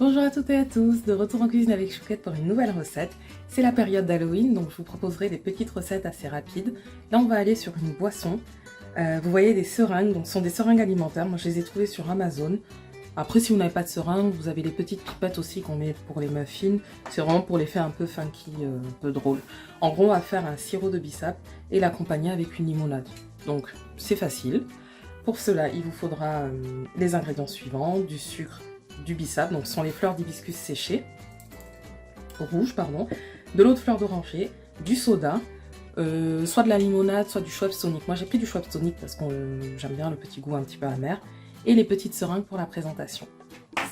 Bonjour à toutes et à tous, de retour en cuisine avec Chouquette pour une nouvelle recette. C'est la période d'Halloween, donc je vous proposerai des petites recettes assez rapides. Là on va aller sur une boisson. Vous voyez des seringues, donc ce sont des seringues alimentaires, moi je les ai trouvées sur Amazon. Après si vous n'avez pas de seringue, vous avez les petites pipettes aussi qu'on met pour les muffins. C'est vraiment pour l'effet un peu funky, un peu drôle. En gros on va faire un sirop de bissap et l'accompagner avec une limonade. Donc c'est facile. Pour cela il vous faudra les ingrédients suivants, du sucre, du bissap, donc ce sont les fleurs d'hibiscus séchées, rouges pardon, de l'eau de fleur d'oranger, du soda, soit de la limonade, soit du Schweppes tonic. Moi j'ai pris du Schweppes tonic parce que j'aime bien le petit goût un petit peu amer, et les petites seringues pour la présentation.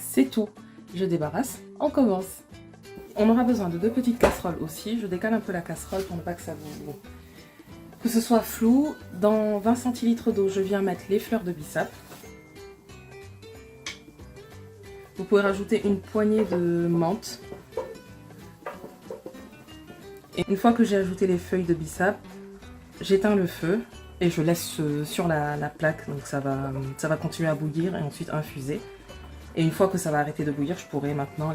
C'est tout, je débarrasse, on commence. On aura besoin de 2 petites casseroles aussi, je décale un peu la casserole pour ne pas que ça vous... que ce soit flou. Dans 20 centilitres d'eau, je viens mettre les fleurs de bissap. Vous pouvez rajouter une poignée de menthe. Et une fois que j'ai ajouté les feuilles de bissap, j'éteins le feu et je laisse sur la plaque. Donc ça va continuer à bouillir et ensuite infuser. Et une fois que ça va arrêter de bouillir, je pourrai maintenant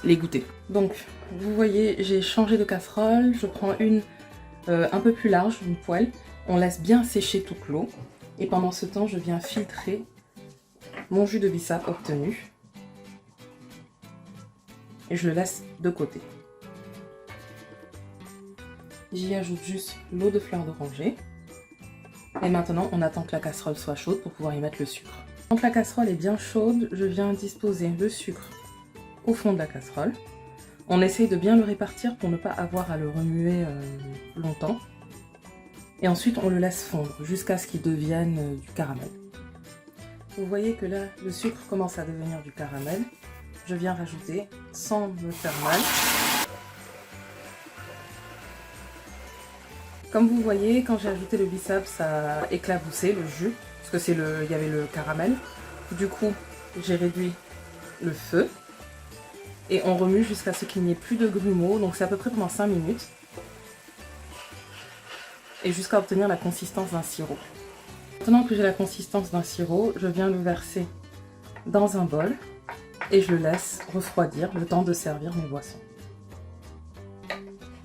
les goûter. Donc vous voyez, j'ai changé de casserole. Je prends une un peu plus large, une poêle. On laisse bien sécher toute l'eau. Et pendant ce temps, je viens filtrer mon jus de bissap obtenu. Et je le laisse de côté. J'y ajoute juste l'eau de fleur d'oranger. Et maintenant, on attend que la casserole soit chaude pour pouvoir y mettre le sucre. Quand la casserole est bien chaude, je viens disposer le sucre au fond de la casserole. On essaye de bien le répartir pour ne pas avoir à le remuer longtemps. Et ensuite, on le laisse fondre jusqu'à ce qu'il devienne du caramel. Vous voyez que là, le sucre commence à devenir du caramel. Je viens rajouter, sans me faire mal. Comme vous voyez, quand j'ai ajouté le bissap, ça a éclaboussé le jus, parce que il y avait le caramel. Du coup, j'ai réduit le feu. Et on remue jusqu'à ce qu'il n'y ait plus de grumeaux, donc c'est à peu près pendant 5 minutes. Et jusqu'à obtenir la consistance d'un sirop. Maintenant que j'ai la consistance d'un sirop, je viens le verser dans un bol. Et je le laisse refroidir le temps de servir mes boissons.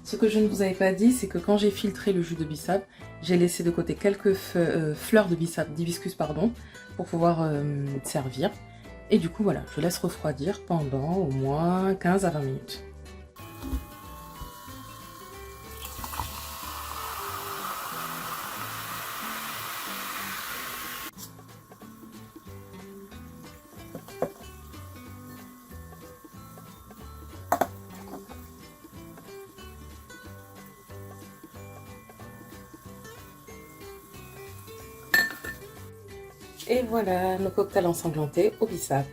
Ce que je ne vous avais pas dit, c'est que quand j'ai filtré le jus de bissap, j'ai laissé de côté quelques fleurs de bissap, d'hibiscus pardon, pour pouvoir servir. Et du coup voilà, je laisse refroidir pendant au moins 15 à 20 minutes. Et voilà nos cocktails ensanglantés au bissap.